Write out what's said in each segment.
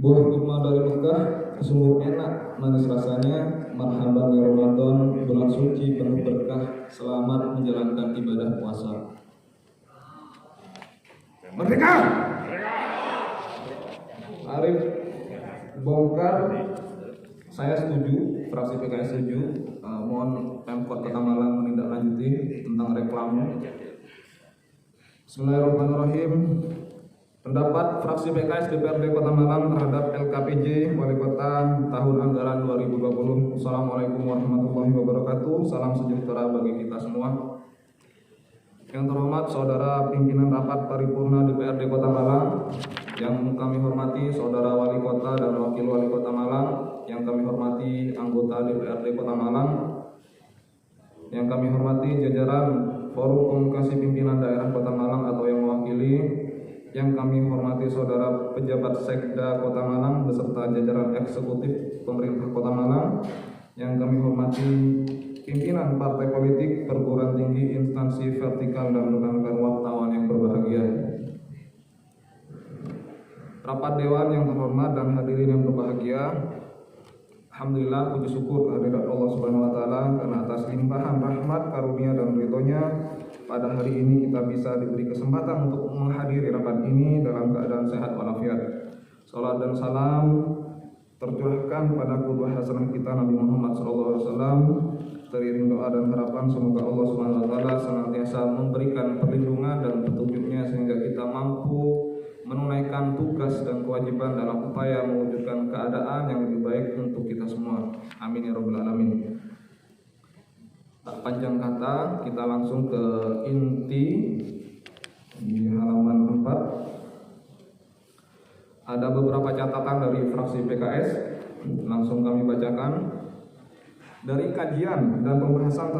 Buah kurma dari Mekah sungguh enak, manis rasanya. Marhaban ya Ramadan, bulan suci penuh berkah. Selamat menjalankan ibadah puasa. Merdeka! Arif bongkar, saya setuju, fraksi PKS setuju. Mohon Pemkot Kota Malang menindaklanjuti tentang reklame. Bismillahirrahmanirrahim. Pendapat fraksi PKS DPRD Kota Malang terhadap LKPJ Wali Kota tahun anggaran 2020. Assalamualaikum warahmatullahi wabarakatuh. Salam sejahtera bagi kita semua. Yang terhormat Saudara Pimpinan Rapat Paripurna DPRD Kota Malang, yang kami hormati Saudara Wali Kota dan Wakil Wali Kota Malang, yang kami hormati anggota DPRD Kota Malang, yang kami hormati jajaran Forum Komunikasi Pimpinan Daerah Kota Malang atau yang mewakili, yang kami hormati Saudara Pejabat Sekda Kota Malang beserta jajaran eksekutif pemerintah Kota Malang, yang kami hormati pimpinan partai politik, perguruan tinggi, instansi vertikal, dan rekan-rekan wartawan yang berbahagia. Rapat Dewan yang terhormat dan hadirin yang berbahagia, alhamdulillah puji syukur kehadirat Allah Subhanahu wa taala karena atas limpahan rahmat, karunia dan ridhonya pada hari ini kita bisa diberi kesempatan untuk menghadiri rapat ini dalam keadaan sehat walafiat. Salat dan salam tercurahkan pada qudwah hasanah kita Nabi Muhammad SAW, teriring doa dan harapan semoga Allah Subhanahu wa taala senantiasa memberikan perlindungan dan petunjuknya sehingga kita mampu menunaikan tugas dan kewajiban dalam upaya mewujudkan keadaan yang lebih baik untuk kita semua. Amin ya rabbal alamin. Tak panjang kata, kita langsung ke inti di halaman 4. Ada beberapa catatan dari fraksi PKS, langsung kami bacakan. Dari kajian dan pembahasan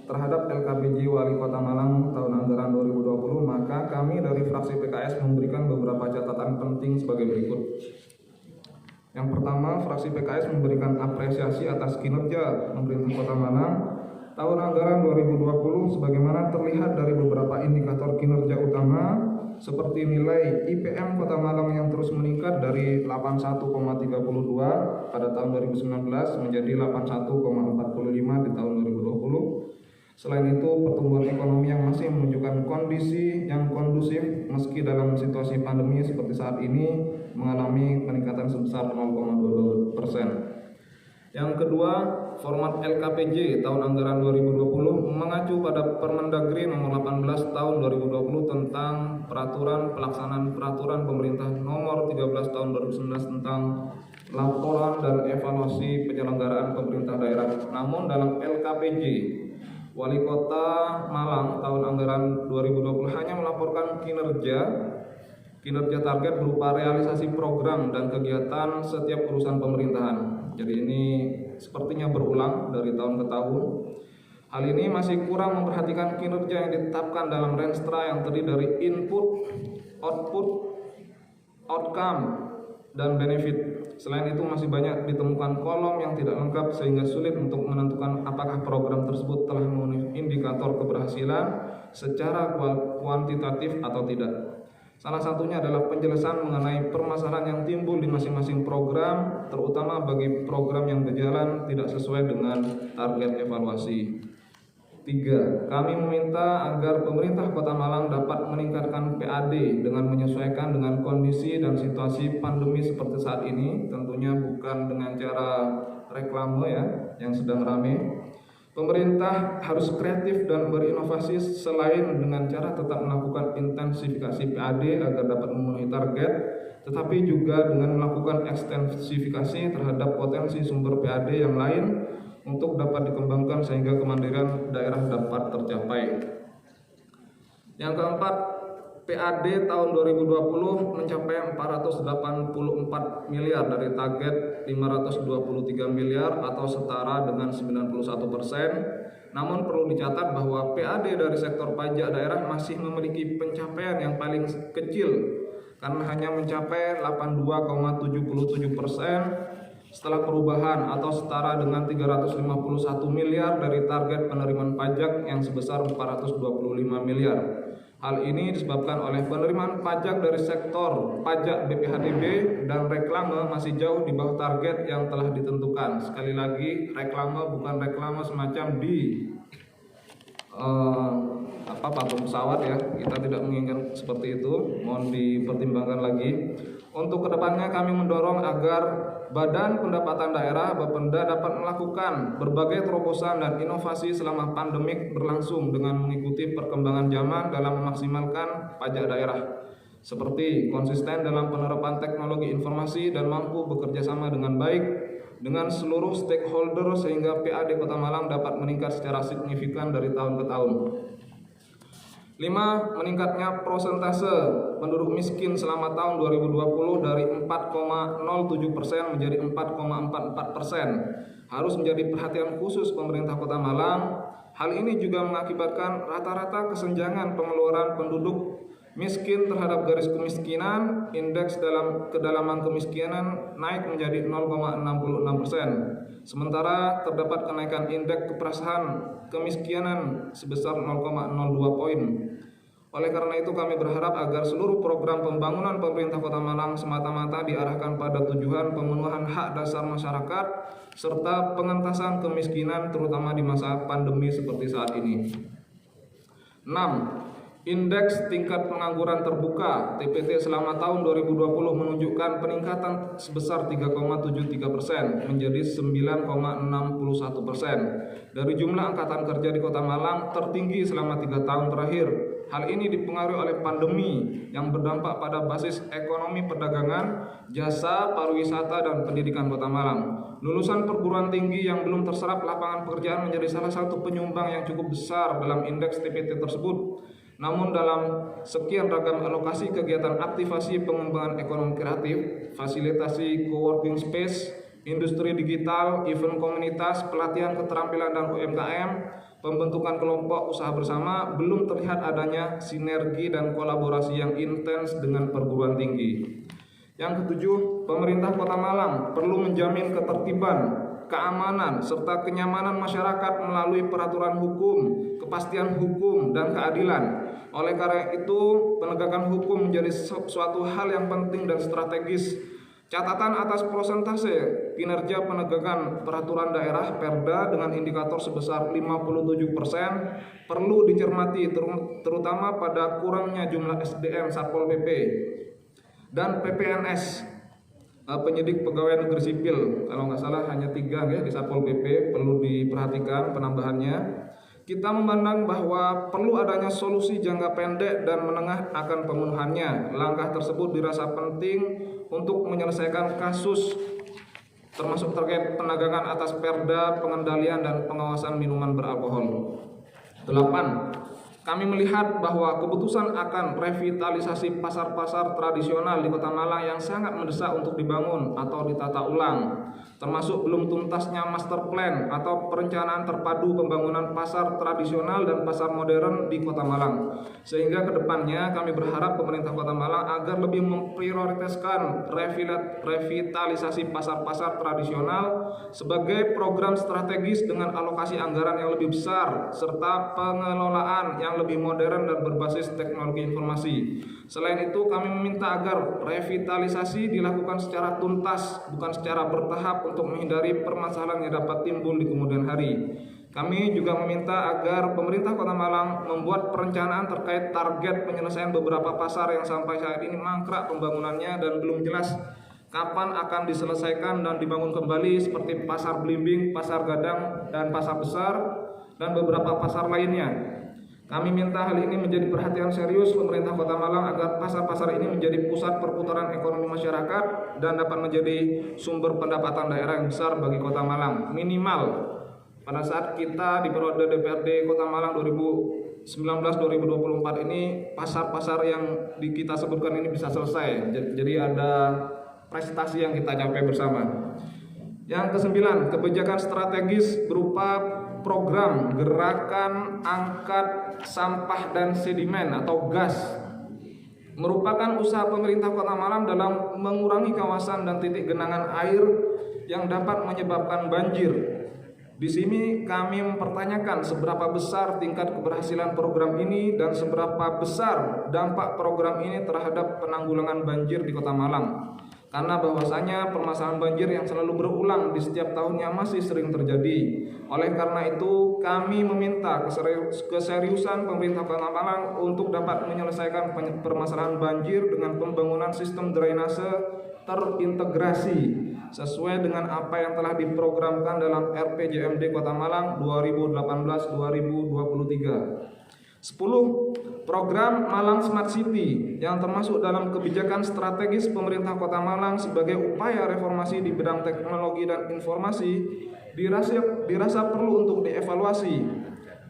terhadap LKPJ Wali Kota Malang tahun anggaran 2020, maka kami dari fraksi PKS memberikan beberapa catatan penting sebagai berikut. Yang pertama, fraksi PKS memberikan apresiasi atas kinerja pemerintah Kota Malang tahun anggaran 2020 sebagaimana terlihat dari beberapa indikator kinerja utama seperti nilai IPM Kota Malang yang terus meningkat dari 81,32 pada tahun 2019 menjadi 81,45 di tahun 2020. Selain itu, pertumbuhan ekonomi yang masih menunjukkan kondisi yang kondusif meski dalam situasi pandemi seperti saat ini mengalami peningkatan sebesar 0,22%. Yang kedua, format LKPJ tahun anggaran 2020 mengacu pada Permendagri nomor 18 tahun 2020 tentang pelaksanaan peraturan pemerintah nomor 13 tahun 2019 tentang laporan dan evaluasi penyelenggaraan pemerintah daerah. Namun dalam LKPJ Wali Kota Malang tahun anggaran 2020 hanya melaporkan kinerja target berupa realisasi program dan kegiatan setiap urusan pemerintahan. Jadi ini sepertinya berulang dari tahun ke tahun. Hal ini masih kurang memperhatikan kinerja yang ditetapkan dalam Renstra yang terdiri dari input, output, outcome, dan benefit. Selain itu masih banyak ditemukan kolom yang tidak lengkap sehingga sulit untuk menentukan apakah program tersebut telah memenuhi indikator keberhasilan secara kuantitatif atau tidak. Salah satunya adalah penjelasan mengenai permasalahan yang timbul di masing-masing program, terutama bagi program yang berjalan tidak sesuai dengan target evaluasi. 3. Kami meminta agar pemerintah Kota Malang dapat meningkatkan PAD dengan menyesuaikan dengan kondisi dan situasi pandemi seperti saat ini, tentunya bukan dengan cara reklame yang sedang ramai. Pemerintah harus kreatif dan berinovasi selain dengan cara tetap melakukan intensifikasi PAD agar dapat memenuhi target, tetapi juga dengan melakukan ekstensifikasi terhadap potensi sumber PAD yang lain untuk dapat dikembangkan sehingga kemandirian daerah dapat tercapai. Yang keempat, PAD tahun 2020 mencapai 484 miliar dari target 523 miliar atau setara dengan 91%. Namun perlu dicatat bahwa PAD dari sektor pajak daerah masih memiliki pencapaian yang paling kecil karena hanya mencapai 82,77%, setelah perubahan atau setara dengan 351 miliar dari target penerimaan pajak yang sebesar 425 miliar. Hal ini disebabkan oleh penerimaan pajak dari sektor pajak BPHDB dan reklame masih jauh di bawah target yang telah ditentukan. Sekali lagi, reklame bukan reklame semacam di patung pesawat ya. Kita tidak menginginkan seperti itu, mohon dipertimbangkan lagi. Untuk kedepannya kami mendorong agar Badan Pendapatan Daerah Bapenda dapat melakukan berbagai terobosan dan inovasi selama pandemik berlangsung dengan mengikuti perkembangan zaman dalam memaksimalkan pajak daerah, seperti konsisten dalam penerapan teknologi informasi dan mampu bekerja sama dengan baik dengan seluruh stakeholder sehingga PAD Kota Malang dapat meningkat secara signifikan dari tahun ke tahun. 5. Meningkatnya prosentase penduduk miskin selama tahun 2020 dari 4,07% menjadi 4,44% harus menjadi perhatian khusus pemerintah Kota Malang. Hal ini juga mengakibatkan rata-rata kesenjangan pengeluaran penduduk miskin terhadap garis kemiskinan, indeks dalam kedalaman kemiskinan naik menjadi 0,66%. Sementara terdapat kenaikan indeks keperasaan kemiskinan sebesar 0,02 poin. Oleh karena itu kami berharap agar seluruh program pembangunan pemerintah Kota Malang semata-mata diarahkan pada tujuan pemenuhan hak dasar masyarakat serta pengentasan kemiskinan terutama di masa pandemi seperti saat ini. 6. Indeks tingkat pengangguran terbuka (TPT) selama tahun 2020 menunjukkan peningkatan sebesar 3,73% menjadi 9,61%. Dari jumlah angkatan kerja di Kota Malang tertinggi selama 3 tahun terakhir. Hal ini dipengaruhi oleh pandemi yang berdampak pada basis ekonomi perdagangan, jasa, pariwisata, dan pendidikan Kota Malang. Lulusan perguruan tinggi yang belum terserap lapangan pekerjaan menjadi salah satu penyumbang yang cukup besar dalam indeks TPT tersebut. Namun dalam sekian ragam alokasi kegiatan aktivasi pengembangan ekonomi kreatif, fasilitasi coworking space, industri digital, event komunitas, pelatihan keterampilan dan UMKM, pembentukan kelompok usaha bersama, belum terlihat adanya sinergi dan kolaborasi yang intens dengan perguruan tinggi. Yang ketujuh, pemerintah Kota Malang perlu menjamin ketertiban, keamanan, serta kenyamanan masyarakat melalui peraturan hukum, kepastian hukum, dan keadilan. Oleh karena itu, penegakan hukum menjadi suatu hal yang penting dan strategis. Catatan atas prosentase kinerja penegakan peraturan daerah Perda dengan indikator sebesar 57% perlu dicermati, terutama pada kurangnya jumlah SDM Satpol PP dan PPNS, penyidik pegawai negeri sipil. Kalau nggak salah hanya 3 ya di Satpol PP, perlu diperhatikan penambahannya. Kita memandang bahwa perlu adanya solusi jangka pendek dan menengah akan pemenuhannya. Langkah tersebut dirasa penting untuk menyelesaikan kasus termasuk terkait penegakan atas Perda, pengendalian dan pengawasan minuman beralkohol. 8. Kami melihat bahwa keputusan akan revitalisasi pasar-pasar tradisional di Kota Malang yang sangat mendesak untuk dibangun atau ditata ulang, termasuk belum tuntasnya master plan atau perencanaan terpadu pembangunan pasar tradisional dan pasar modern di Kota Malang. Sehingga kedepannya kami berharap pemerintah Kota Malang agar lebih memprioritaskan revitalisasi pasar-pasar tradisional sebagai program strategis dengan alokasi anggaran yang lebih besar serta pengelolaan yang lebih modern dan berbasis teknologi informasi. Selain itu, kami meminta agar revitalisasi dilakukan secara tuntas, bukan secara bertahap untuk menghindari permasalahan yang dapat timbul di kemudian hari. Kami juga meminta agar pemerintah Kota Malang membuat perencanaan terkait target penyelesaian beberapa pasar yang sampai saat ini mangkrak pembangunannya dan belum jelas kapan akan diselesaikan dan dibangun kembali, seperti Pasar Blimbing, Pasar Gadang, dan Pasar Besar, dan beberapa pasar lainnya. Kami minta hal ini menjadi perhatian serius pemerintah Kota Malang agar pasar-pasar ini menjadi pusat perputaran ekonomi masyarakat dan dapat menjadi sumber pendapatan daerah yang besar bagi Kota Malang. Minimal pada saat kita di periode DPRD Kota Malang 2019-2024 ini, pasar-pasar yang kita sebutkan ini bisa selesai. Jadi ada prestasi yang kita capai bersama. Yang ke-9, kebijakan strategis berupa program gerakan angkat sampah dan sedimen atau GAS merupakan usaha pemerintah Kota Malang dalam mengurangi kawasan dan titik genangan air yang dapat menyebabkan banjir. Di sini kami mempertanyakan seberapa besar tingkat keberhasilan program ini dan seberapa besar dampak program ini terhadap penanggulangan banjir di Kota Malang. Karena bahwasanya permasalahan banjir yang selalu berulang di setiap tahunnya masih sering terjadi. Oleh karena itu, kami meminta keseriusan pemerintah Kota Malang untuk dapat menyelesaikan permasalahan banjir dengan pembangunan sistem drainase terintegrasi sesuai dengan apa yang telah diprogramkan dalam RPJMD Kota Malang 2018-2023. 10. Program Malang Smart City yang termasuk dalam kebijakan strategis pemerintah Kota Malang sebagai upaya reformasi di bidang teknologi dan informasi dirasa perlu untuk dievaluasi.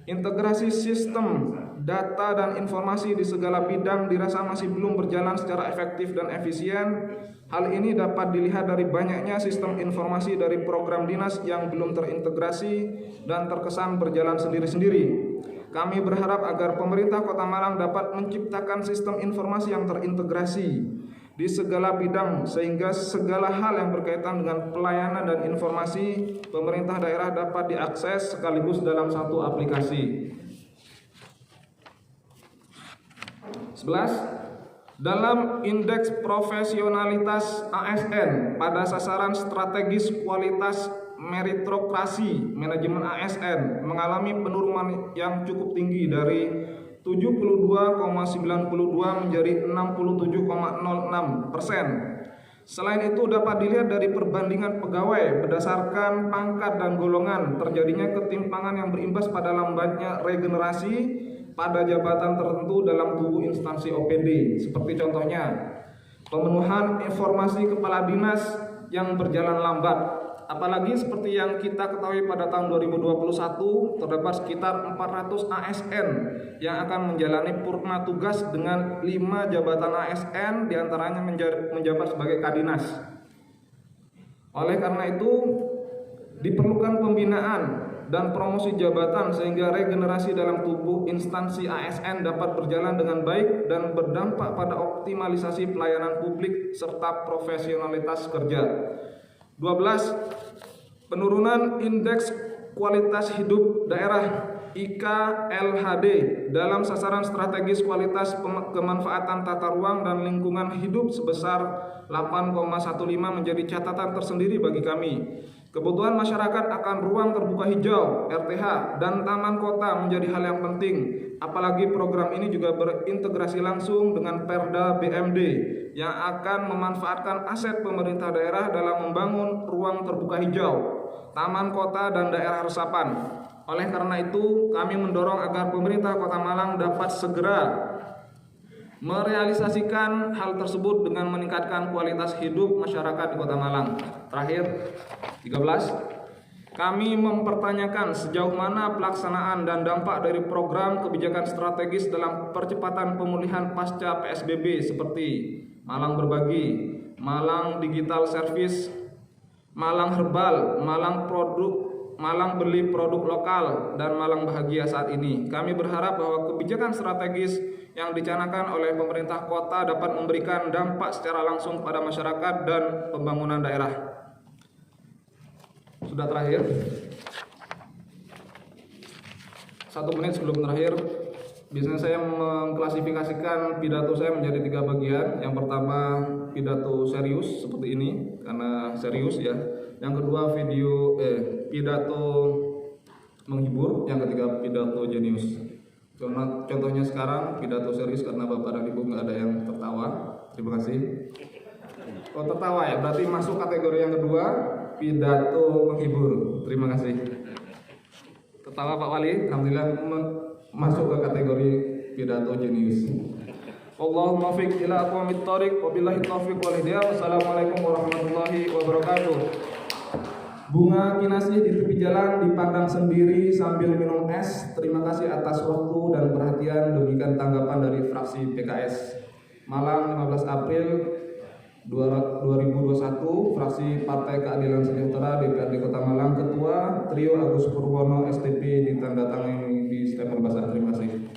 Integrasi sistem data dan informasi di segala bidang dirasa masih belum berjalan secara efektif dan efisien. Hal ini dapat dilihat dari banyaknya sistem informasi dari program dinas yang belum terintegrasi dan terkesan berjalan sendiri-sendiri. Kami berharap agar pemerintah Kota Malang dapat menciptakan sistem informasi yang terintegrasi di segala bidang sehingga segala hal yang berkaitan dengan pelayanan dan informasi pemerintah daerah dapat diakses sekaligus dalam satu aplikasi. 11. Dalam indeks profesionalitas ASN pada sasaran strategis kualitas meritokrasi manajemen ASN mengalami penurunan yang cukup tinggi dari 72,92 menjadi 67,06%. Selain itu dapat dilihat dari perbandingan pegawai berdasarkan pangkat dan golongan terjadinya ketimpangan yang berimbas pada lambatnya regenerasi pada jabatan tertentu dalam tubuh instansi OPD. Seperti contohnya pemenuhan informasi kepala dinas yang berjalan lambat. Apalagi seperti yang kita ketahui pada tahun 2021 terdapat sekitar 400 ASN yang akan menjalani purna tugas dengan 5 jabatan ASN diantaranya menjabat sebagai Kadinas. Oleh karena itu diperlukan pembinaan dan promosi jabatan sehingga regenerasi dalam tubuh instansi ASN dapat berjalan dengan baik dan berdampak pada optimalisasi pelayanan publik serta profesionalitas kerja. 12. Penurunan indeks kualitas hidup daerah IKLHD dalam sasaran strategis kualitas kemanfaatan tata ruang dan lingkungan hidup sebesar 8,15 menjadi catatan tersendiri bagi kami. Kebutuhan masyarakat akan ruang terbuka hijau, RTH, dan taman kota menjadi hal yang penting. Apalagi program ini juga berintegrasi langsung dengan Perda BMD yang akan memanfaatkan aset pemerintah daerah dalam membangun ruang terbuka hijau, taman kota, dan daerah resapan. Oleh karena itu, kami mendorong agar pemerintah Kota Malang dapat segera merealisasikan hal tersebut dengan meningkatkan kualitas hidup masyarakat di Kota Malang. Terakhir, 13. Kami mempertanyakan sejauh mana pelaksanaan dan dampak dari program kebijakan strategis dalam percepatan pemulihan pasca PSBB seperti Malang Berbagi, Malang Digital Service, Malang Herbal, Malang Beli Produk Lokal, dan Malang Bahagia saat ini. Kami berharap bahwa kebijakan strategis yang dicanangkan oleh pemerintah kota dapat memberikan dampak secara langsung pada masyarakat dan pembangunan daerah. Sudah terakhir, 1 menit sebelum terakhir, biasanya saya mengklasifikasikan pidato saya menjadi 3 bagian. Yang pertama pidato serius seperti ini karena serius ya. Yang kedua pidato menghibur. Yang ketiga pidato jenius. Contohnya sekarang pidato serius karena Bapak dan Ibu nggak ada yang tertawa. Terima kasih. Oh, tertawa ya, berarti masuk kategori yang kedua, pidato menghibur. Terima kasih. Tertawa Pak Wali, alhamdulillah masuk ke kategori pidato jenius. Allahumma fiq ila aqwamit thoriq wa billahi taufiq wal hidayah. Wassalamualaikum warahmatullahi wabarakatuh. Bunga kinasih di tepi jalan dipandang sendiri sambil minum es. Terima kasih atas waktu dan perhatian. Demikian tanggapan dari fraksi PKS Malang 15 April 2021, fraksi Partai Keadilan Sejahtera DPRD Kota Malang, Ketua Trio Agus Purwono STP, ditandatangani di stempel basah. Terima kasih.